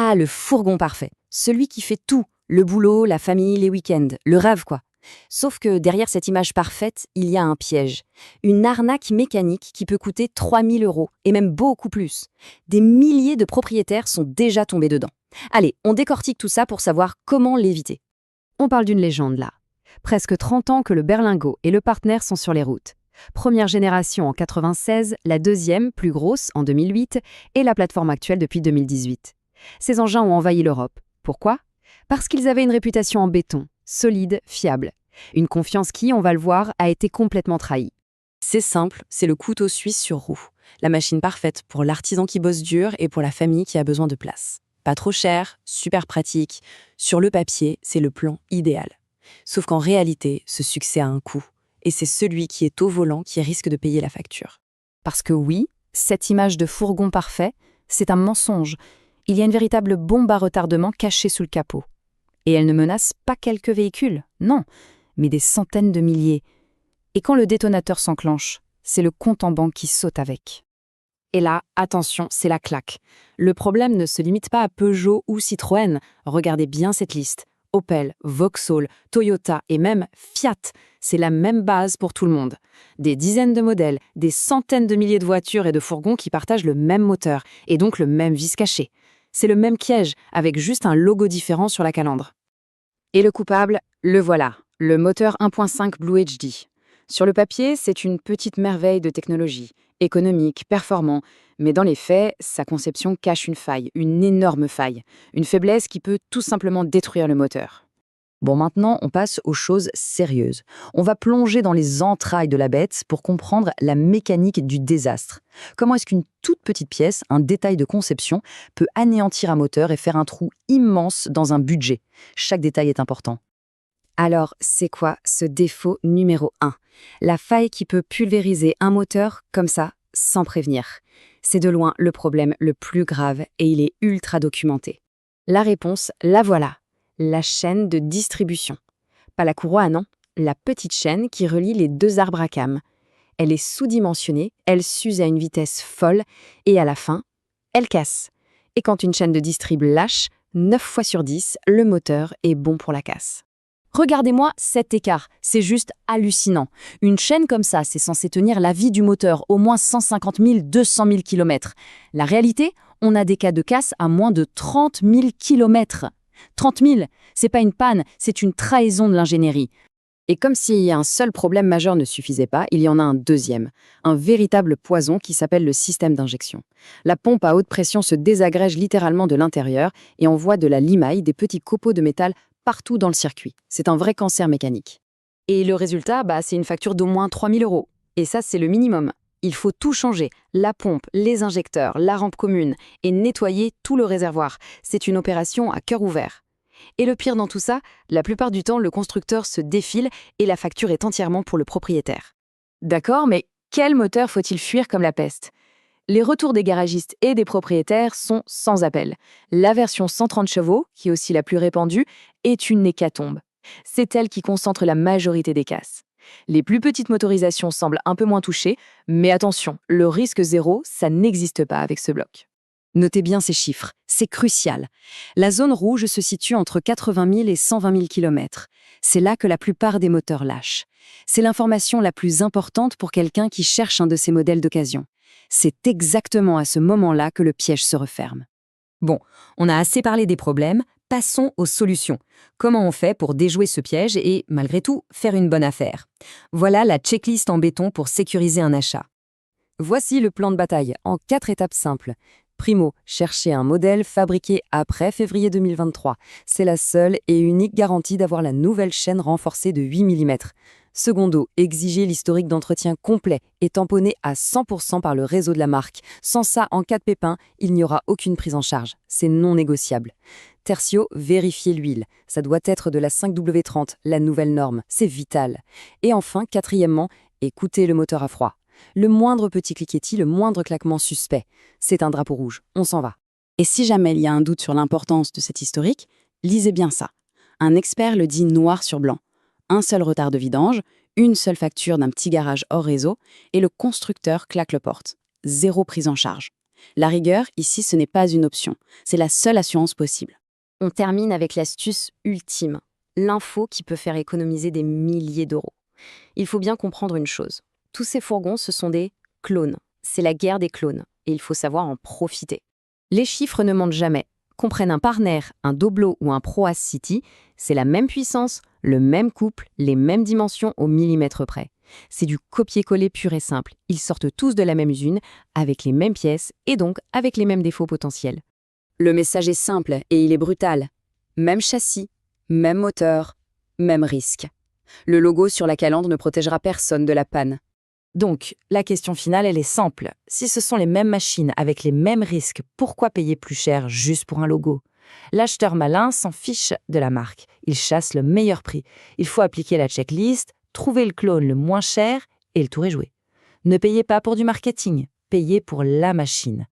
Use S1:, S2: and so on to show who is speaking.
S1: Ah, le fourgon parfait. Celui qui fait tout. Le boulot, la famille, les week-ends. Le rêve, quoi. Sauf que derrière cette image parfaite, il y a un piège. Une arnaque mécanique qui peut coûter 3000 euros, et même beaucoup plus. Des milliers de propriétaires sont déjà tombés dedans. Allez, on décortique tout ça pour savoir comment l'éviter.
S2: On parle d'une légende là. Presque 30 ans que le berlingot et le partenaire sont sur les routes. Première génération en 96, la deuxième, plus grosse, en 2008, et la plateforme actuelle depuis 2018. Ces engins ont envahi l'Europe. Pourquoi? Parce qu'ils avaient une réputation en béton, solide, fiable. Une confiance qui, on va le voir, a été complètement trahie.
S1: C'est simple, c'est le couteau suisse sur roue. La machine parfaite pour l'artisan qui bosse dur et pour la famille qui a besoin de place. Pas trop cher, super pratique. Sur le papier, c'est le plan idéal. Sauf qu'en réalité, ce succès a un coût. Et c'est celui qui est au volant qui risque de payer la facture.
S2: Parce que oui, cette image de fourgon parfait, c'est un mensonge. Il y a une véritable bombe à retardement cachée sous le capot. Et elle ne menace pas quelques véhicules, non, mais des centaines de milliers. Et quand le détonateur s'enclenche, c'est le compte en banque qui saute avec.
S1: Et là, attention, c'est la claque. Le problème ne se limite pas à Peugeot ou Citroën. Regardez bien cette liste. Opel, Vauxhall, Toyota et même Fiat, c'est la même base pour tout le monde. Des dizaines de modèles, des centaines de milliers de voitures et de fourgons qui partagent le même moteur et donc le même vis caché. C'est le même piège, avec juste un logo différent sur la calandre. Et le coupable, le voilà, le moteur 1.5 Blue HD. Sur le papier, c'est une petite merveille de technologie, économique, performant, mais dans les faits, sa conception cache une faille, une énorme faille, une faiblesse qui peut tout simplement détruire le moteur. Bon, maintenant, on passe aux choses sérieuses. On va plonger dans les entrailles de la bête pour comprendre la mécanique du désastre. Comment est-ce qu'une toute petite pièce, un détail de conception, peut anéantir un moteur et faire un trou immense dans un budget? Chaque détail est important. Alors, c'est quoi ce défaut numéro 1? La faille qui peut pulvériser un moteur comme ça, sans prévenir. C'est de loin le problème le plus grave et il est ultra documenté. La réponse, la voilà. La chaîne de distribution. Pas la courroie, non. La petite chaîne qui relie les deux arbres à cames. Elle est sous-dimensionnée, elle s'use à une vitesse folle et à la fin, elle casse. Et quand une chaîne de distrib lâche, 9 fois sur 10, le moteur est bon pour la casse. Regardez-moi cet écart, c'est juste hallucinant. Une chaîne comme ça, c'est censé tenir la vie du moteur, au moins 150 000, 200 000 km. La réalité, on a des cas de casse à moins de 30 000 km. 30 000, c'est pas une panne, c'est une trahison de l'ingénierie. Et comme si un seul problème majeur ne suffisait pas, il y en a un deuxième, un véritable poison qui s'appelle le système d'injection. La pompe à haute pression se désagrège littéralement de l'intérieur et envoie de la limaille, des petits copeaux de métal partout dans le circuit. C'est un vrai cancer mécanique. Et le résultat, c'est une facture d'au moins 3 000 euros. Et ça, c'est le minimum. Il faut tout changer, la pompe, les injecteurs, la rampe commune, et nettoyer tout le réservoir. C'est une opération à cœur ouvert. Et le pire dans tout ça, la plupart du temps, le constructeur se défile et la facture est entièrement pour le propriétaire. D'accord, mais quel moteur faut-il fuir comme la peste? Les retours des garagistes et des propriétaires sont sans appel. La version 130 chevaux, qui est aussi la plus répandue, est une hécatombe. C'est elle qui concentre la majorité des casses. Les plus petites motorisations semblent un peu moins touchées, mais attention, le risque zéro, ça n'existe pas avec ce bloc. Notez bien ces chiffres, c'est crucial. La zone rouge se situe entre 80 000 et 120 000 km. C'est là que la plupart des moteurs lâchent. C'est l'information la plus importante pour quelqu'un qui cherche un de ces modèles d'occasion. C'est exactement à ce moment-là que le piège se referme. Bon, on a assez parlé des problèmes, passons aux solutions. Comment on fait pour déjouer ce piège et, malgré tout, faire une bonne affaire? Voilà la checklist en béton pour sécuriser un achat. Voici le plan de bataille, en 4 étapes simples. Primo, chercher un modèle fabriqué après février 2023. C'est la seule et unique garantie d'avoir la nouvelle chaîne renforcée de 8 mm. Secondo, exiger l'historique d'entretien complet et tamponné à 100% par le réseau de la marque. Sans ça, en cas de pépin, il n'y aura aucune prise en charge. C'est non négociable. Tertio, vérifier l'huile. Ça doit être de la 5W30, la nouvelle norme. C'est vital. Et enfin, quatrièmement, écouter le moteur à froid. Le moindre petit cliquetis, le moindre claquement suspect. C'est un drapeau rouge, on s'en va. Et si jamais il y a un doute sur l'importance de cet historique, lisez bien ça. Un expert le dit noir sur blanc. Un seul retard de vidange, une seule facture d'un petit garage hors réseau, et le constructeur claque le porte. Zéro prise en charge.
S3: La rigueur, ici, ce n'est pas une option. C'est la seule assurance possible.
S2: On termine avec l'astuce ultime, l'info qui peut faire économiser des milliers d'euros. Il faut bien comprendre une chose. Tous ces fourgons, ce sont des clones. C'est la guerre des clones, et il faut savoir en profiter. Les chiffres ne mentent jamais. Qu'on prenne un Partner, un Doblo ou un ProAce City, c'est la même puissance, le même couple, les mêmes dimensions au millimètre près. C'est du copier-coller pur et simple. Ils sortent tous de la même usine, avec les mêmes pièces et donc avec les mêmes défauts potentiels.
S3: Le message est simple et il est brutal. Même châssis, même moteur, même risque. Le logo sur la calandre ne protégera personne de la panne.
S1: Donc, la question finale, elle est simple. Si ce sont les mêmes machines avec les mêmes risques, pourquoi payer plus cher juste pour un logo? L'acheteur malin s'en fiche de la marque. Il chasse le meilleur prix. Il faut appliquer la checklist, trouver le clone le moins cher et le tour est joué. Ne payez pas pour du marketing, payez pour la machine.